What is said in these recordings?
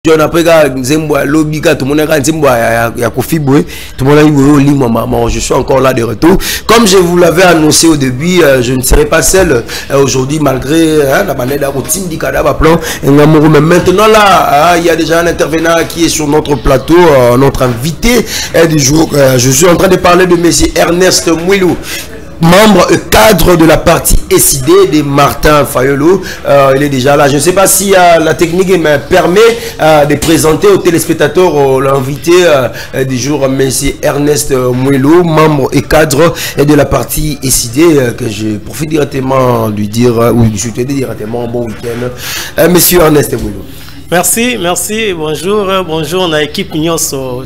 John après Nzembo Lobika tout le monde a Nzembo ya Kofi Boy tout le monde a je suis encore là de retour comme je vous l'avais annoncé au début. Je ne serai pas seul aujourd'hui malgré la manière de la routine du cadavre plan mais maintenant là il y a déjà un intervenant qui est sur notre plateau, notre invité du jour. Je suis en train de parler de monsieur Ernest Mwilou, membre cadre de la partie SID de Martin Fayolo. Il est déjà là. Je ne sais pas si la technique me permet de présenter aux téléspectateurs l'invité du jour, monsieur Ernest Mwilou, membre et cadre de la partie SID, que je profite directement de lui dire, ou de souhaiter directement un bon week-end. Monsieur Ernest Mwilou. Merci, merci. Bonjour, bonjour. On a équipe Nyonso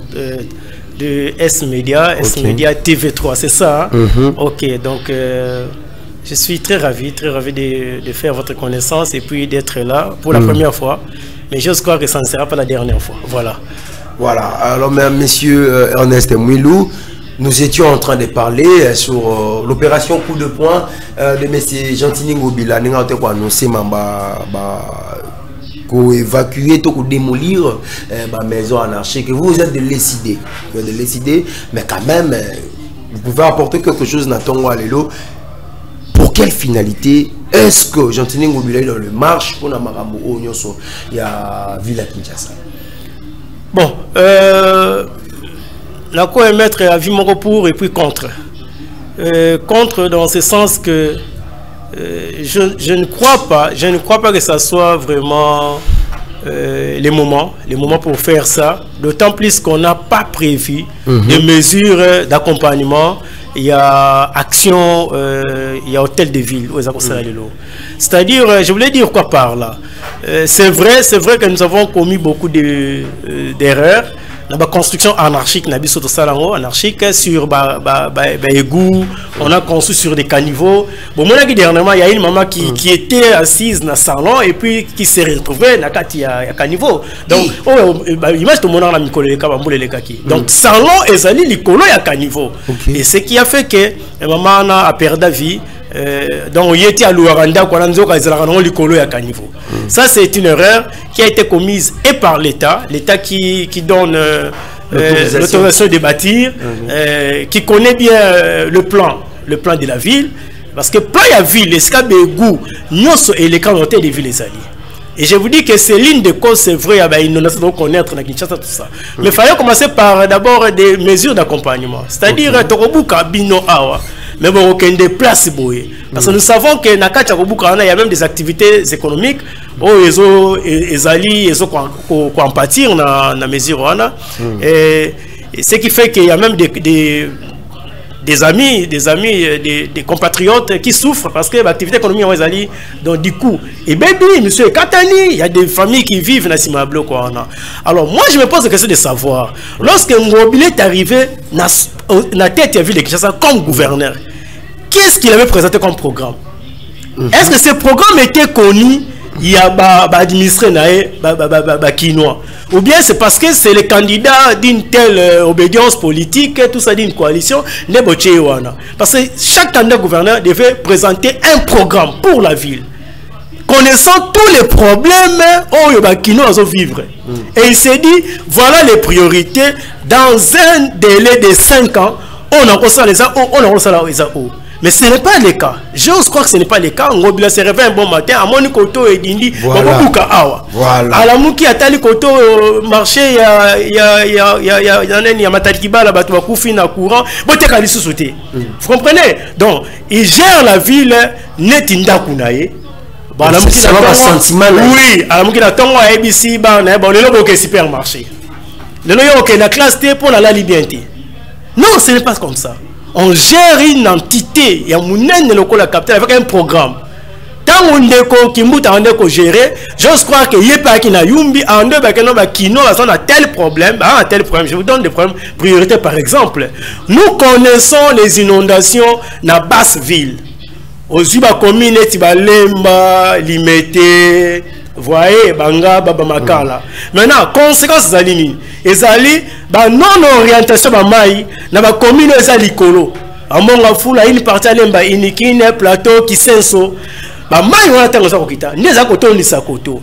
de S-Media, S-Media TV3, c'est ça hein? Ok, donc je suis très ravi de faire votre connaissance et puis d'être là pour la première fois. Mais j'ose croire que ça ne sera pas la dernière fois. Voilà. Voilà. Alors, monsieur Ernest Mwilou, nous étions en train de parler sur l'opération coup de poing de monsieur Gentini Ngobila. Nous avons annoncé pour évacuer, pour démolir ma maison anarchique. Vous êtes de l'ESID, mais quand même, vous pouvez apporter quelque chose dans ton Walelo. Pour quelle finalité est-ce que Gentini Ngobila est dans le marche pour la Marambo Nyonso il y a Villa Kinshasa? Bon, la quoi émettre avis mon pour et puis contre. Contre dans ce sens que je ne crois pas que ça soit vraiment les moments pour faire ça, d'autant plus qu'on n'a pas prévu de mesures d'accompagnement. Il y a action, il y a hôtel de ville, c'est-à-dire, je voulais dire quoi par là. C'est vrai que nous avons commis beaucoup d'erreurs. La construction anarchique, anarchique sur égout, on a construit sur des caniveaux. Bon, moi, dernièrement, il y a une maman qui était assise dans le salon et puis qui s'est retrouvée dans le caniveau. Donc, image de mon nom, donc, salon et sali, l'icolo, il y a caniveau. Et ce qui a fait que maman a perdu la vie. Donc, il était à l'Ouaranda, ça, c'est une erreur qui a été commise et par l'État qui donne l'autorisation de bâtir, qui connaît bien le plan de la ville, parce que plan la ville, les scabégou, nous et les cantontés des villes alliées. Et je vous dis que c'est l'une des causes, c'est vrai, il nous laisse connaître dans Kinshasa tout ça. Mais il fallait commencer par d'abord des mesures d'accompagnement, c'est-à-dire Torobuka Bino Awa. Mais bon, aucun des places parce que nous savons que Nakacha il y a même des activités économiques où ils allaient en pâtir dans la mesure et ce qui fait qu'il y a même des amis, des compatriotes qui souffrent parce que l'activité économique est allée donc du coup et bien monsieur Katani, il y a des familles qui vivent dans Simablo quoi. Alors moi je me pose la question de savoir lorsque Ngobila est arrivé dans la tête de la ville de Kinshasa comme gouverneur, qu'est-ce qu'il avait présenté comme programme? Est-ce que ce programme était connu? Il y a administré Kinois, ou bien c'est parce que c'est le candidat d'une telle obédience politique, tout ça d'une coalition, parce que chaque candidat gouverneur devait présenter un programme pour la ville, connaissant tous les problèmes où Kinois vont vivre. Et il s'est dit, voilà les priorités, dans un délai de 5 ans, on a reçu les AO. Mais ce n'est pas le cas. J'ose croire que ce n'est pas le cas. Ngobila se réveille un bon matin, à mon koto et dindi, voilà. À la mouki a tali koto marché, il y a matalikiba, la bateau koufi na courant, bote kali sous-sauté. Vous comprenez? Donc, il gère la ville netinda kunaye. C'est un sentiment. Oui, à la mouki na tongo a ABC, le logo est supermarché. Le logo est la classe T pour la liberté. Non, ce n'est pas comme ça. On gère une entité, il y a la capitale avec un programme. Tant qu'on est géré, j'ose croire qu'il n'y a pas qui a yumbi, en deux qui a tel problème, je vous donne des problèmes prioritaires par exemple. Nous connaissons les inondations dans la basse ville. Aux Zuba communes, Tibalemba, Limité, vous voyez, Banga, Babamakala. Maintenant, conséquences Zalini. Ezali, non-orientation Bamaï, dans la commune Ezalikolo. À mon foula, une partie à l'emba, Inikine, plateau, Kisenso. Bamaï, on a tant de ça, Neza Koto, Nisa Koto.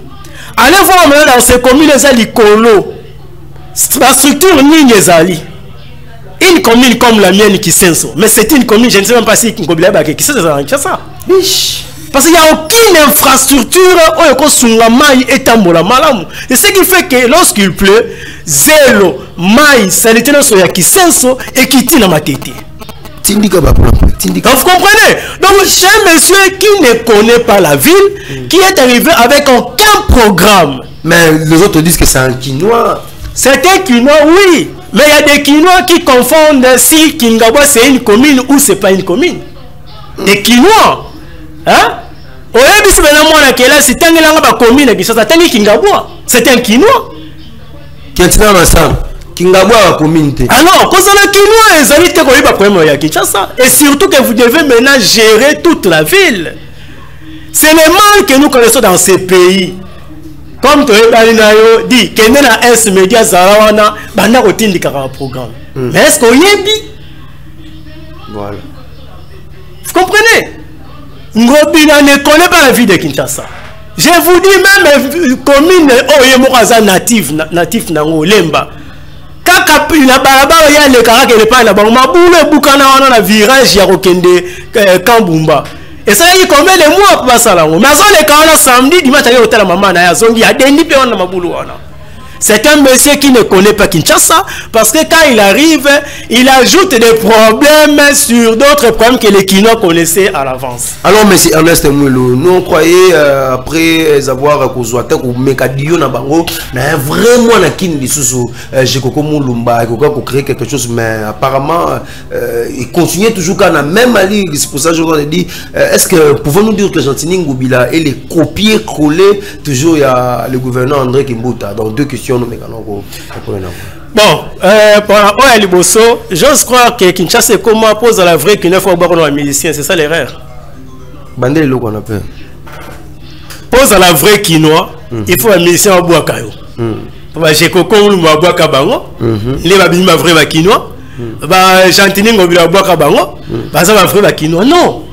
allez voir maintenant dans ces communes les colo. La structure ni ezali. Une commune comme la mienne qui senso, mais c'est une commune, je ne sais même pas si qui c'est ça. Parce qu'il n'y a aucune infrastructure et ce qui fait que lorsqu'il pleut, zéro, maïs, sanitaire qui senso et qui tient ma tête. Vous comprenez? Donc, c'est un monsieur qui ne connaît pas la ville, qui est arrivé avec aucun programme. Mais les autres disent que c'est un Quinois. C'est un Quinois, oui. Mais il y a des Quinois qui confondent si Kingabwa c'est une commune ou c'est pas une commune. Des Quinois. Hein? C'est un commune qui c'est un Quinois. Qui est ensemble. Kingabwa communauté. Ah non, quand on a Quinois, et surtout que vous devez maintenant gérer toute la ville. C'est le mal que nous connaissons dans ces pays. Comme tu as dit, qu'il y a un S-Média Zarawana, il y a un programme. Mais est-ce qu'on y est dit? Voilà. Vous comprenez? Ngobina ne connaît pas la vie de Kinshasa. Je vous dis même, commune, oh, il y a natif nango lemba. Kaka na barabara ya le karaka le pa na bango boule bukana wana na virage ya kokende Kambumba. Et ça y combien de mois pour ça là. Mais ça les quand samedi dimanche à hôtel maman na ya zongi a dendi pe wana mabulu wana. C'est un monsieur qui ne connaît pas Kinshasa parce que quand il arrive, il ajoute des problèmes sur d'autres problèmes que les Quinois connaissaient à l'avance. Alors, monsieur Ernest Moulo, nous on croyait après avoir causé ou Mekadio na bango, na vraiment na kin di susu, Jekoko Moulumba, il créer quelque chose, mais apparemment il continue toujours quand la même allure. C'est pour ça que je vous ai dit, est-ce que pouvons-nous dire que Gentini Ngoubila et les copier-coller toujours il y a le gouverneur André Kimbuta dans deux questions. Bon, j'ose croire que Kinshasa comment pose la vraie qu'une fois un milicien, c'est ça l'erreur. Bandé le qu'on appelle. Pose à la vraie Quinois, il faut un milicien au bois caillou. J'ai coco ou ma bois cabango, les babines ma vraie Quinois, bah Gentini ngobila bois cabango, bah ça va vraie Quinois. Non,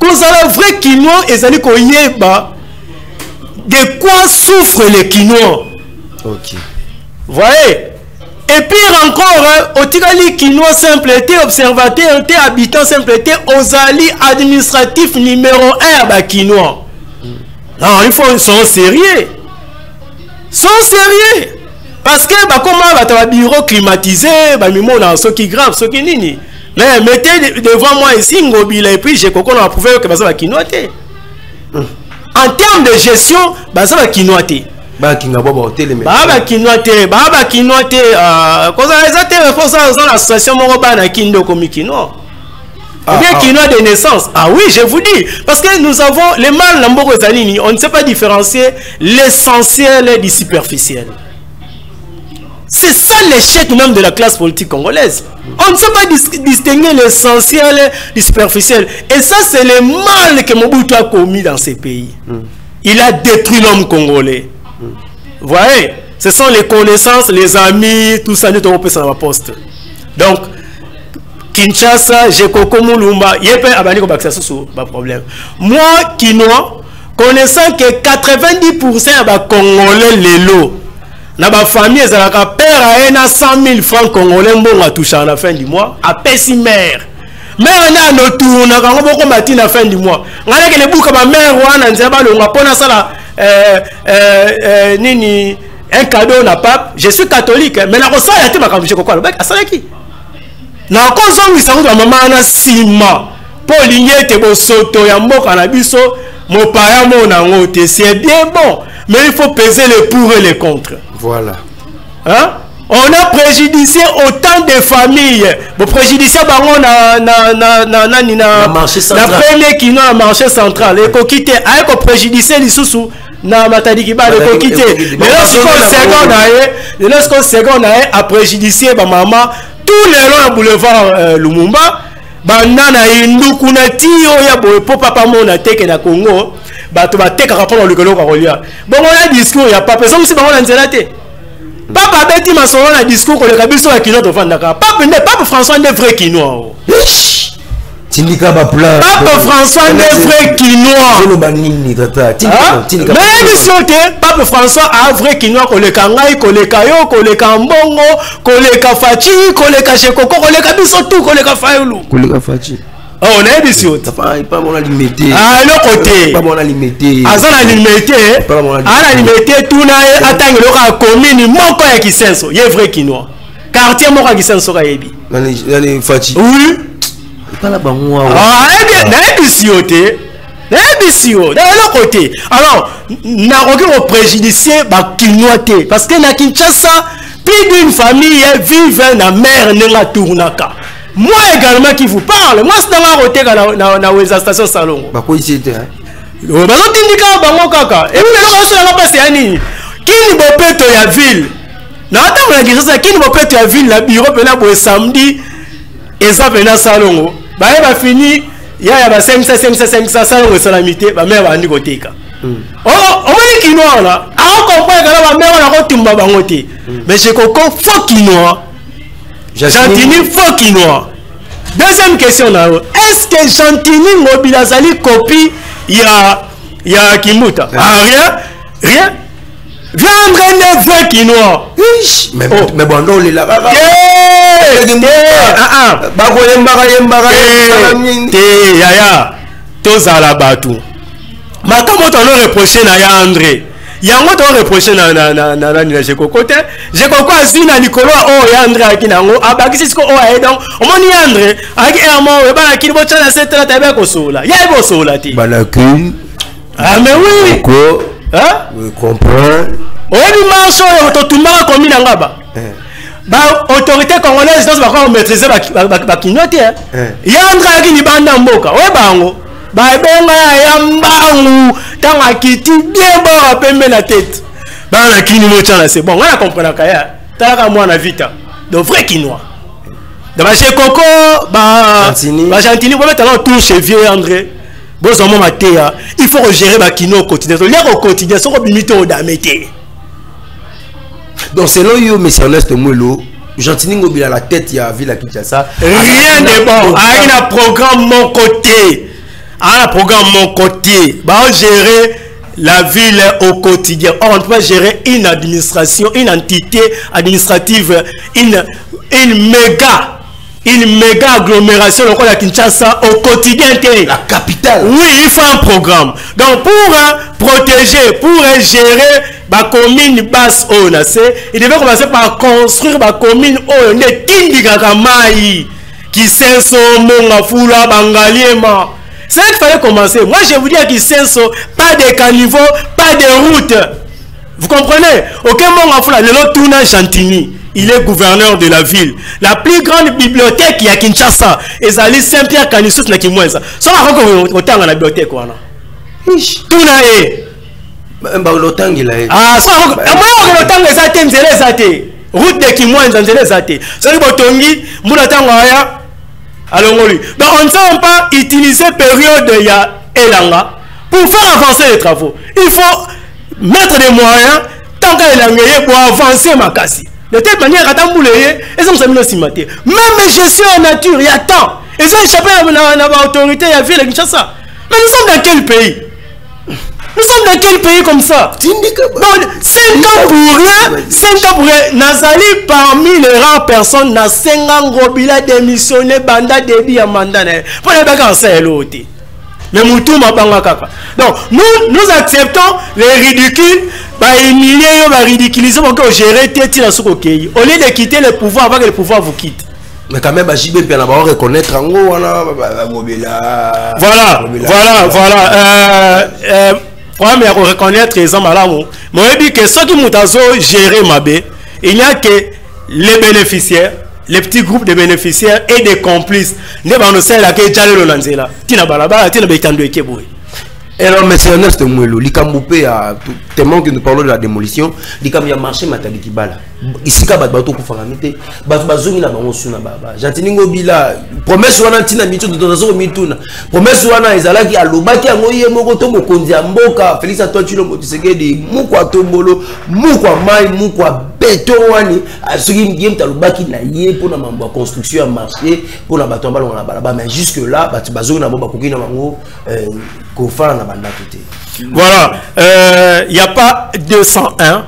cause à la vraie Quinois, et ça dit qu'on y est bas. De quoi souffrent les Quinois? Ok. Voyez. Et pire encore, au Tigali Quinois simple était observateur, était habitant simple était aux alliés administratifs numéro 1 à Quinois. Non, il faut sont sérieux. Sont sérieux. Parce que comment va bureau climatisé, mimo dans ce qui grave, ce qui nini. Mais mettez devant moi ici Ngobila et puis j'ai qu'on a prouvé que ça va Quinois. En termes de gestion, ça va Quinois. Bah Kingabwa hôtel mais Baba Kinoite Baba Kinoite cause ça te responsable dans l'association Moroba na Kindo comme Kino. Bien Kinois de naissance. Ah oui, je vous dis parce que nous avons les mal Namboko Zanini, on ne sait pas différencier l'essentiel du superficiel. C'est ça l'échec même de la classe politique congolaise. On ne sait pas distinguer l'essentiel du superficiel. Et ça c'est le mal que Mobutu a commis dans ces pays. Il a détruit l'homme congolais. Vous voyez, ce sont les connaissances, les amis, tout ça, nous devons passer dans la poste. Donc, Kinshasa, Jekoko Moulumba, il y a pas de problème. Moi, Quinois, connaissant que 90% de Congolais, les lots, dans ma famille, ils ont père à 100 000 francs Congolais, bon, à toucher à la fin du mois, à Pessi mère. Mais on a nos tours, on a beaucoup de à la fin du mois. On a que les boucs à ma mère, on a ça nini un cadeau na pape. Je suis catholique mais la rosa ya te makambi ko kwa a salaki na kozo mi sango maman na sima polinye te bo soto ya mboka na biso mon paya mona ngote c'est bien bon mais il faut peser les pour et les contre. Voilà. Hein? On a préjudicié autant de familles. Bon préjudicié bango na marché central. La première qui n'a marché central et ko quitter a ko préjudicié li susu na matadiki ba de ko quitter. Mais lorsqu'on seconde a préjudicié ba maman tout le long boulevard Lumumba ba nana induku na tio ya bo papa mona teke na Congo ba to ba teka rapport le kolo ko lia. Bon on a discours ya papa so si bango na nzela te. Papa Betty m'a sonné un discours que le cabisso à Kino de Fandaka. Papa François n'est vrai Kino. Tindika ba plan. Pape François n'est vrai quinois. Mais si on Pape François a vrai quinois koleka ngai koleka yo koleka mbongo koleka fachi koleka shekoko koleka biso tout koleka fayulu. Koleka fachi. Oh, on a dit ça. Pas mon limité. Ah, le côté. Pas mon limité. Ah, ça la limité. Ah, la limité, tout n'a atteint le commune, mon coin qui s'en sort. Il est vrai quinois. Quartier, mon qui s'en sort à Ebi. Dans fachi. Oui. Pas là-bas, moi. Ah, eh bien, n'a le côté. Alors, n'a aucun préjudicié, bah, quinois. Parce que na Kinshasa, plus d'une famille vive dans la mer, n'a tournaka. Moi également qui vous parle, moi c'est dans la route dans la station Salongo. Bah quoi ici était? Bah non tindika bango kaka. Et puis là on se la passe yani. Qui ni bopeto ya ville. Na ata on a dit ça qui ni bopeto ya ville la bureau pena bo samedi et ça pena Salongo. Bah il va finir ya ba 500 Salongo salamité ba mère ba ndi koteka. Oh on va qui noir là. Ah on comprend que là ba mère on a kotumba bango te. Mais c'est koko faux quinois. Jantini faux quinois. Deuxième question est-ce que Jantini Mobilazali copie il y a Kimuta? Ah rien. Viens vrai quinois. Mais bon non les là. Yaya tozala batu. Makamoto on reproché na ya André. Yango to reprocher na Jekoko Jekoko azina Nicolas o André akinango abakisi ko o donc omoni André aki ermo e bana kilibo tshana setela tabe ko sola ya bo sola ti balakune. Ah mais oui ko hein we comprend oni marcho to tumba ko mina ngaba ba autorité congolaise donc ba maîtriser ba kinote ya André akini banda mboka we bango ba benga ya mbangu tanga kiti bien bon pembe na tête ba na kini mo tshana c'est bon on a comprendre kaya talaka mwana vita de vrai quinois de ba Jekoko ba Jantini bo mettre tout chez vieux André bozo mo matea il faut gérer ba quinois au quotidien le quotidien so ko bimite o damete donc selon yo monsieur Ernest Mwelo Jantini Ngobila la tête ya ville à Kinshasa rien de bon a un programme mon côté. Un programme mon côté, bah gérer la ville au quotidien. Or, on ne peut pas gérer une administration, une entité administrative, une méga agglomération à Kinshasa au quotidien. La capitale. Oui, il faut un programme. Donc, pour protéger, pour gérer la commune basse, il devait commencer par construire la commune qui s'est son fula bangaliema. C'est là qu'il fallait commencer. Moi, je vous dis qu'il Senso, pas de caniveau, pas de route. Vous comprenez? Aucun moment, le tourna Jantini. Il est gouverneur de la ville. La plus grande bibliothèque, il y a Kinshasa. Et ça lit Saint-Pierre Canissous n'a qui moins ça. Ça va encore autant dans la bibliothèque. Tourna est. Ah, ça va encore autant que ça t'aime, c'est route de Kimouen, c'est ça. Ça veut dire que Moulatango alors, donc on ne sait pas utiliser période ya Elanga pour faire avancer les travaux. Il faut mettre des moyens tant qu'Elanga pour avancer ma casse. De telle manière, même gestion en nature, il y a temps. Et ça échappé à l'autorité, il y a ville de Kinshasa. Mais nous sommes dans quel pays? Nous sommes dans quel pays comme ça? Donc, 5 ans pour rien, Nazali parmi les rares personnes, na 5 ans, Ngobila démissionné, Banda Debi à Mandane. Pour les bagarres, c'est l'autre. Mais Moutou m'a pas kaka. Donc, nous acceptons les ridicules, bah, humilier, bah, ridiculiser, pour que gérer tête la soukoke. Au lieu de quitter le pouvoir, avant que le pouvoir vous quitte. Mais quand même, JB peut reconnaître en gros, voilà. Problème est reconnaître les hommes à l'amour. Moi, je dis que ceux qui m'ont géré ma baie, il n'y a que les bénéficiaires, les petits groupes de bénéficiaires et des complices. Ne pas nous faire la que Jalelo Lanzela. Tina balaba, tina betando ekeboy. Et non, mais c'est Ernest Mouelo, l'Ikambopé a tellement que nous parlons de la démolition, l'Ikam a marché Matali Kibala. Ici, quand bateau pour faire la mité, bazongi na bango suna baba. Jantiningo bila, promesse wana tina mitu de tozo mituna. Promesse wana ezalaki alobaki angoye moko to mokonzi ya mboka, Félix Antoine Tshilombo Tshisekedi, mukwa tombolo, mukwa mai, mukwa béton wani, soki ngiem talobaki na ye pour na mambo construction à marché, pour na bateau balon na balaba, mais jusque là, bazongi na boba koki na bango voilà, il n'y a pas 201.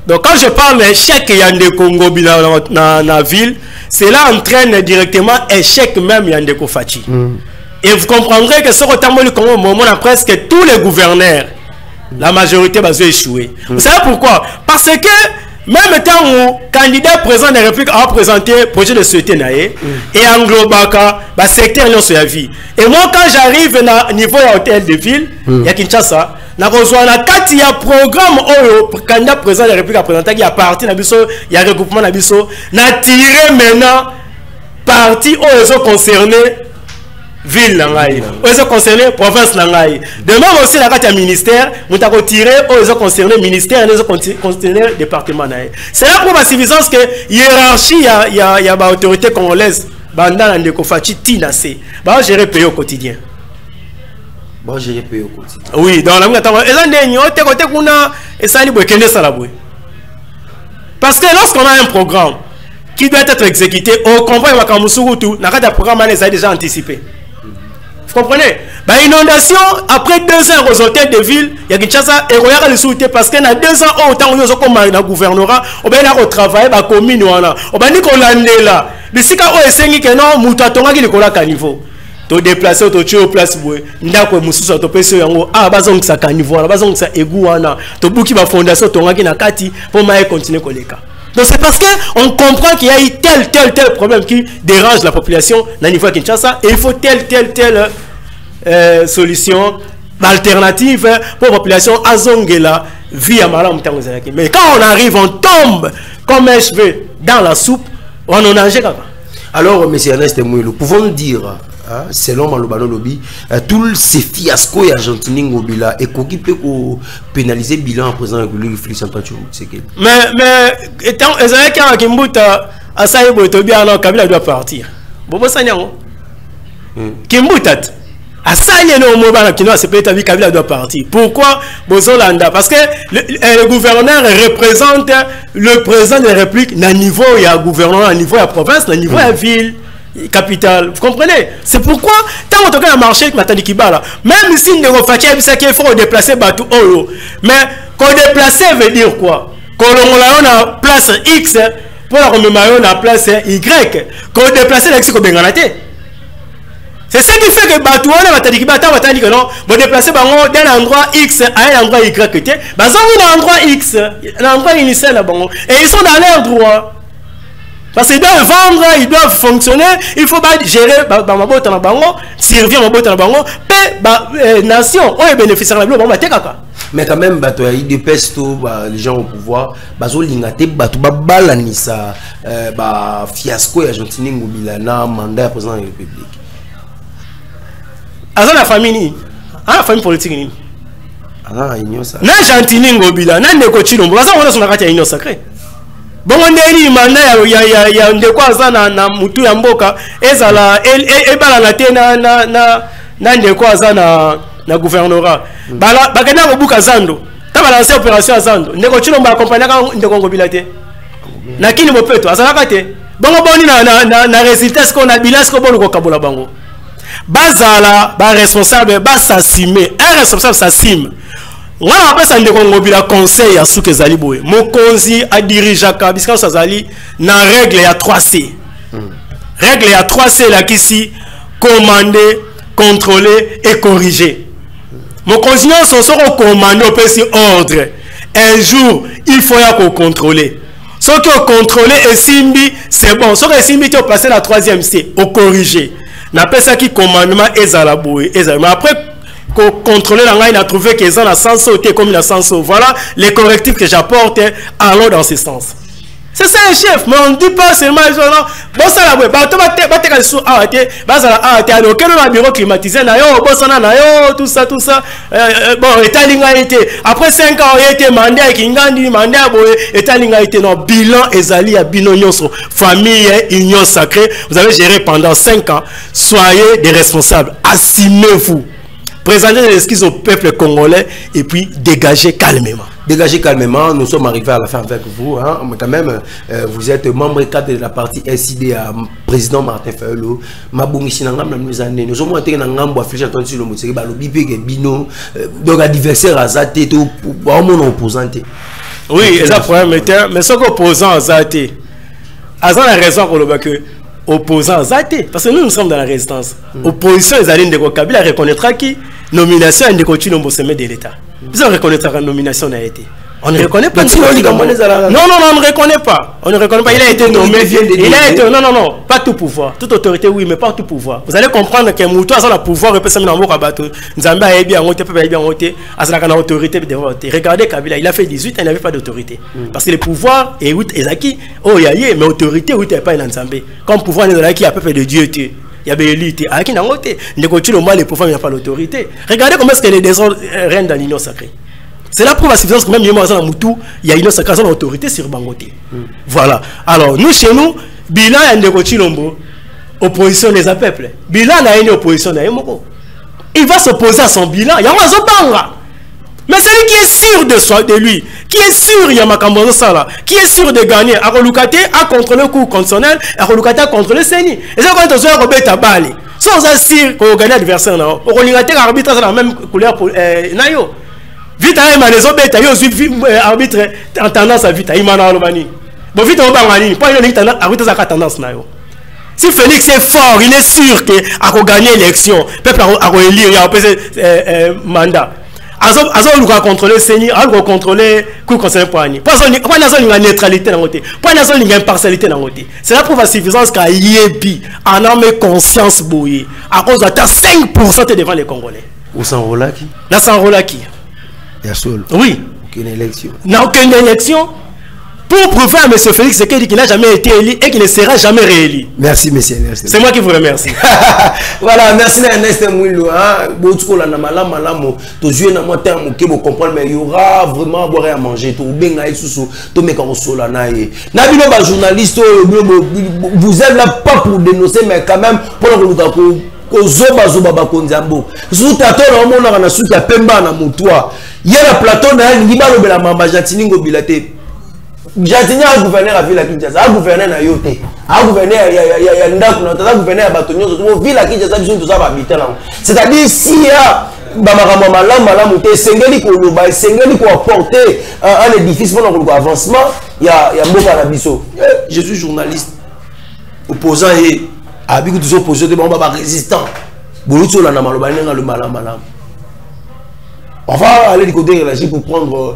Donc quand je parle d'échec Yande Congo dans la ville, cela entraîne directement échec même Yande Kofachi. Et vous comprendrez que ce Rotamoli Congo, moment a presque tous les gouverneurs, la majorité va échouer. Vous savez pourquoi? Parce que même temps où candidat président de la République a présenté le projet de société et englobaka le secteur de la vie. Et moi quand j'arrive au niveau de l'hôtel de ville, il y a Kinshasa, il y a un programme où le candidat président de la République a présenté, il y a parti, il y a un regroupement, il y a tiré maintenant parti où ils sont concernés. Ville nangai, ils sont concernés province nangai. De même aussi la carte ministère, nous avons tiré ils sont concernés ministère, ils sont concernés département nangai. C'est là pour la suffisance que hiérarchie il y a autorité congolaise, bandana ndeko fachi tinasé. Bah gérer payer au quotidien. Bah gérer payer au quotidien. Oui, dans la temps et là ndenyo te côté kuna et ça libre kende salabwe. Parce que lorsqu'on a un programme qui doit être exécuté, on comprend que Kamusurutu n'a pas de programme les a déjà anticipé. Vous comprenez? Bah, inondation, après 2 ans aux hôtels de ville, il y a Kinshasa et Royal le soutien parce que dans 2 ans, autant où ils sont comme dans le gouvernorat, on va là au travail, bah, commune, on va dire qu'on l'a là. Mais si quand on essaye que non, Moutatonga qui est là à niveau. To déplacer, to tuer au place, ndako mususu to pese yango, ah, bazong sa caniveau, bazong sa égout, to bouki ba fondation, to ngaki na kati, pour maïe continuer koleka. Donc c'est parce qu'on comprend qu'il y a eu tel problème qui dérange la population dans le niveau de Kinshasa et il faut telle solution alternative pour la population à Zongela via Malam. Mais quand on arrive, on tombe comme un cheveu dans la soupe, on en a un. Alors, M. Ernest Mouelo, pouvons-nous dire, selon Malobano Lobby, tous ces fiascos argentiniens au bilan et qui peut pénaliser le bilan en présent avec le Félix Antoine Tshisekedi. Mais étant Ezek Kimbuta à Saïbo Tobia alors Kabila doit partir. Bobo Sanyango. Kimbuta à Saïno Mobana qui doit se péter Kabila doit partir. Pourquoi Bozolanda? Parce que le gouverneur représente le président de la République à niveau il y a gouverneur à niveau il y a province à niveau il y a ville. Capitale, vous comprenez? C'est pourquoi tant qu'on a marché avec Matali Kibala, même si nous avons fait qu'il faut déplacer Batou Olo, mais qu'on déplacer veut dire quoi? Qu'on a place X pour la remémorer la place Y, qu'on déplacer l'ex qu'on benganate. C'est ce qui fait que Batou Olo Matali Kibala dit que non, vous déplacez d'un endroit X à un endroit Y, bah ça on a un endroit X, un endroit initial là bon, et ils sont dans leur droit. Parce qu'ils doivent vendre, ils doivent fonctionner, il faut gérer ma botte en bango, servir ma botte en bango, paix, nation, on est bénéficiaire de l'eau, mais quand même, il dépêche les gens au pouvoir, ils balanisa, fiasco et argentinien ou bilana, mandat président de la République. À la famille, la famille politique, ah, il ça. Na argentinien ou bilana, n'a pas de chino, parce qu'on a son arrêté à une sacrée. Bon, on est manda ya ndeko azana na mutu ya mboka ezala ebala na te na ndeko azana na gouvernorat bala bakena ko buka zando ta balancer opération zando ndeko chilomba accompagner ka ndeko ngobila te na kini mopeto azala ka te bongo boni na résultat ce qu'on a bilan ce qu'on bon ko kabola bango bazala ba responsable ba s'assumer un responsable s'assume. On a appelé ça un conseil à Souké Zaliboé. Mokonzi a dirigé Kabiskan Sazali dans la règle à 3C. Règle à 3C là qui ici commander, contrôler et corriger. Mokonzi sont commandés au ordre. Un jour, il faut y contrôler. Ce qui est contrôlé et simbi, c'est bon. Ce qui est simbi, tu as placé la 3e C, au corriger. On appelle ça qui commandement et Zalaboué. Mais après, contrôler la il a trouvé qu'ils ont la sens comme la sens. Voilà les correctifs que j'apporte allons dans ce sens. C'est ça un chef, mais on ne dit pas seulement bon ça la bureau climatisé, tout ça. Bon, après 5 ans, il était mandat non, bilan ezali à bilan famille, union sacrée. Vous avez géré pendant 5 ans. Soyez des responsables. Assumez-vous. Présentez les excuses au peuple congolais et puis dégagez calmement. Dégagez calmement, nous sommes arrivés à la fin avec vous. Hein. Mais quand même, vous êtes membre cadre de la partie SID à président Martin Fayolo. Nous sommes montés dans un affiche sur le moteur, bino, donc adversaire à Zate, tout mon opposant. Oui, c'est un problème, mais ce qu'opposant à Zate, a la raison pour le que opposant à Zate, parce que nous sommes dans la résistance. Opposition, les alliés de Kabila reconnaîtra qui nomination et de continuer au sommet de l'État. Vous reconnaître la nomination n'a été. On ne reconnaît pas. Non, on ne reconnaît pas. On ne reconnaît pas. Il a été nommé. Il a été. Non. Pas tout pouvoir. Toute autorité, oui, mais pas tout pouvoir. Vous allez comprendre que Moutou a le pouvoir. Regardez Kabila, il a fait 18, il n'avait pas d'autorité. Parce que le pouvoir est acquis. Oh, il y a mais autorité, oui, il n'y a pas une Nzambé. Comme pouvoir, il y a un peuple de Dieu. Il y a l'élite. À qui n'a pas de continue au mal, le pouvoir, il n'y a pas l'autorité. Regardez comment est-ce que les désordres règnent dans l'union sacrée. C'est la preuve à suffisance que même il y a une sacrée autorité sur Bangote. Voilà. Alors, nous, chez nous, bilan et Ndeko opposition des peuples. Bilan a une opposition d'Aemoko. Il va s'opposer à son bilan. Il y a un Zobanga. Mais celui qui est sûr de soi, de lui, qui est sûr, il y a Makambozo Sala, qui est sûr de gagner, à Rolukate, à contrôler le cours constitutionnel, à Rolukate, à contrôler le CENI. Et c'est quand on a Robert Tabali. Sans assurer qu'on gagne l'adversaire, on Rolukate, l'arbitre, c'est la même couleur pour Nayo. Vite à les autres, il y a aussi arbitre en tendance à vite à Imana Alomani. Bon, vite à Obamani, pas une arbitre à tendance Nayo. Si Félix est fort, il est sûr qu'il a gagné l'élection, le peuple a élire, il a posé mandat. Azo luka contrôler Seni, azo contrôler coup concernant Poani. Pas la neutralité dans côté, pas la impartialité dans côté. C'est la preuve à suffisance qu'à Yebi en a mes conscience bouillée à cause de 5% devant les Congolais. Ou s'enrôla qui? La s'enrôla qui? Il y a seul. Oui. Aucune élection. N'a aucune élection. Pour prouver à M. Félix qu'il n'a jamais été élu et qu'il ne sera jamais réélu. Merci, monsieur. C'est moi qui vous remercie. Voilà, merci Ernest Mouilou. Mais il y aura vraiment à boire et à manger. Journaliste, vous êtes là pas pour dénoncer, mais quand même pour le il y a la plateau Jatini a gouverneur à Ville Kinshasa, a gouverneur à Yote, a gouverneur à Ndaku, a gouverneur à Batonio, Ville Kinshasa, tout ça va habiter là. C'est-à-dire, s'il y a pour apporter un édifice pour notre avancement, il y a Mboka Nabiso. Je suis journaliste, opposant et avec tous opposants de Bamba résistant. Bouloutso la Namalobane, le malam. On va aller du côté de la pour prendre.